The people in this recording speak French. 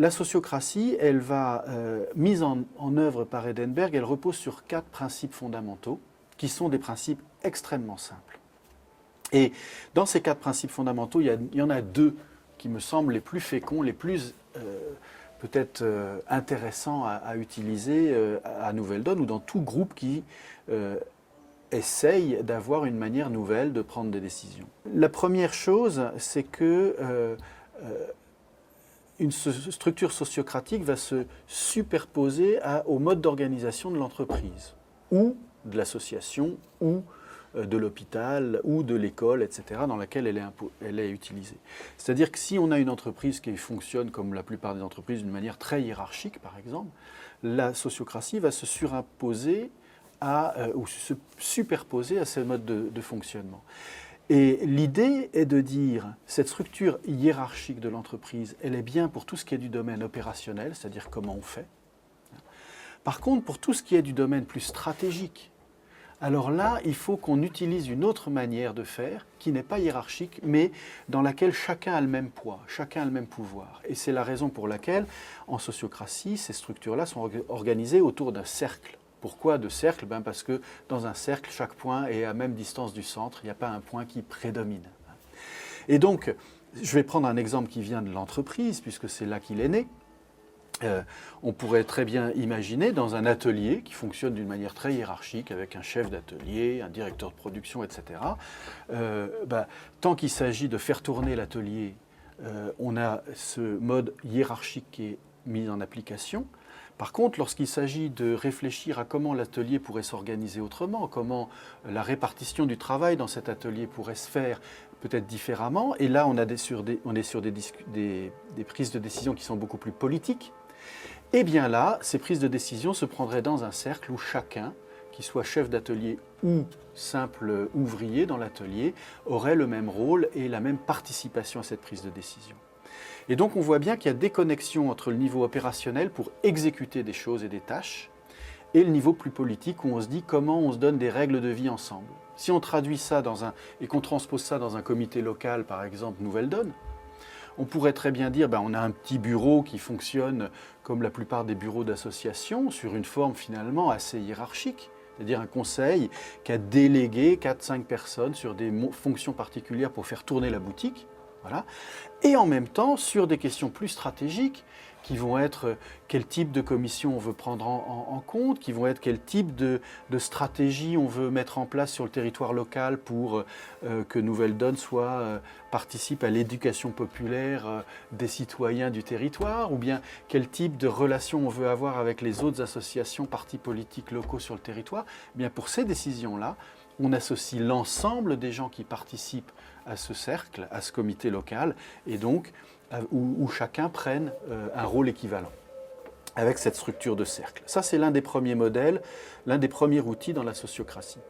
la sociocratie, elle va, mise en œuvre par Edenberg, elle repose sur 4 principes fondamentaux, qui sont des principes extrêmement simples. Et dans ces 4 principes fondamentaux, il y en a 2 qui me semblent les plus féconds, les plus peut-être intéressants à utiliser à Nouvelle Donne ou dans tout groupe qui essaye d'avoir une manière nouvelle de prendre des décisions. La première chose, c'est que une structure sociocratique va se superposer au mode d'organisation de l'entreprise, ou de l'association, ou de l'hôpital, ou de l'école, etc., dans laquelle elle est utilisée. C'est-à-dire que si on a une entreprise qui fonctionne, comme la plupart des entreprises, d'une manière très hiérarchique, par exemple, la sociocratie va se surimposer ou se superposer à ce mode de fonctionnement. Et l'idée est de dire, cette structure hiérarchique de l'entreprise, elle est bien pour tout ce qui est du domaine opérationnel, c'est-à-dire comment on fait. Par contre, pour tout ce qui est du domaine plus stratégique, alors là, il faut qu'on utilise une autre manière de faire, qui n'est pas hiérarchique, mais dans laquelle chacun a le même poids, chacun a le même pouvoir. Et c'est la raison pour laquelle, en sociocratie, ces structures-là sont organisées autour d'un cercle. Pourquoi de cercle? Parce que dans un cercle, chaque point est à même distance du centre, il n'y a pas un point qui prédomine. Et donc, je vais prendre un exemple qui vient de l'entreprise, puisque c'est là qu'il est né. On pourrait très bien imaginer dans un atelier qui fonctionne d'une manière très hiérarchique, avec un chef d'atelier, un directeur de production, etc. Tant qu'il s'agit de faire tourner l'atelier, on a ce mode hiérarchique qui est mis en application. Par contre, lorsqu'il s'agit de réfléchir à comment l'atelier pourrait s'organiser autrement, comment la répartition du travail dans cet atelier pourrait se faire peut-être différemment, et là on est sur des prises de décision qui sont beaucoup plus politiques, et bien là, ces prises de décision se prendraient dans un cercle où chacun, qu'il soit chef d'atelier ou simple ouvrier dans l'atelier, aurait le même rôle et la même participation à cette prise de décision. Et donc on voit bien qu'il y a des connexions entre le niveau opérationnel pour exécuter des choses et des tâches et le niveau plus politique où on se dit comment on se donne des règles de vie ensemble. Si on traduit ça et qu'on transpose ça dans un comité local, par exemple Nouvelle Donne, on pourrait très bien dire on a un petit bureau qui fonctionne comme la plupart des bureaux d'association sur une forme finalement assez hiérarchique. C'est-à-dire un conseil qui a délégué 4-5 personnes sur des fonctions particulières pour faire tourner la boutique. Voilà. Et en même temps, sur des questions plus stratégiques, qui vont être quel type de commission on veut prendre en compte, qui vont être quel type de stratégie on veut mettre en place sur le territoire local pour que Nouvelle Donne participe à l'éducation populaire des citoyens du territoire, ou bien quel type de relation on veut avoir avec les autres associations, partis politiques locaux sur le territoire. Eh bien pour ces décisions-là, on associe l'ensemble des gens qui participent à ce cercle, à ce comité local, et donc où chacun prenne un rôle équivalent avec cette structure de cercle. Ça, c'est l'un des premiers modèles, l'un des premiers outils dans la sociocratie.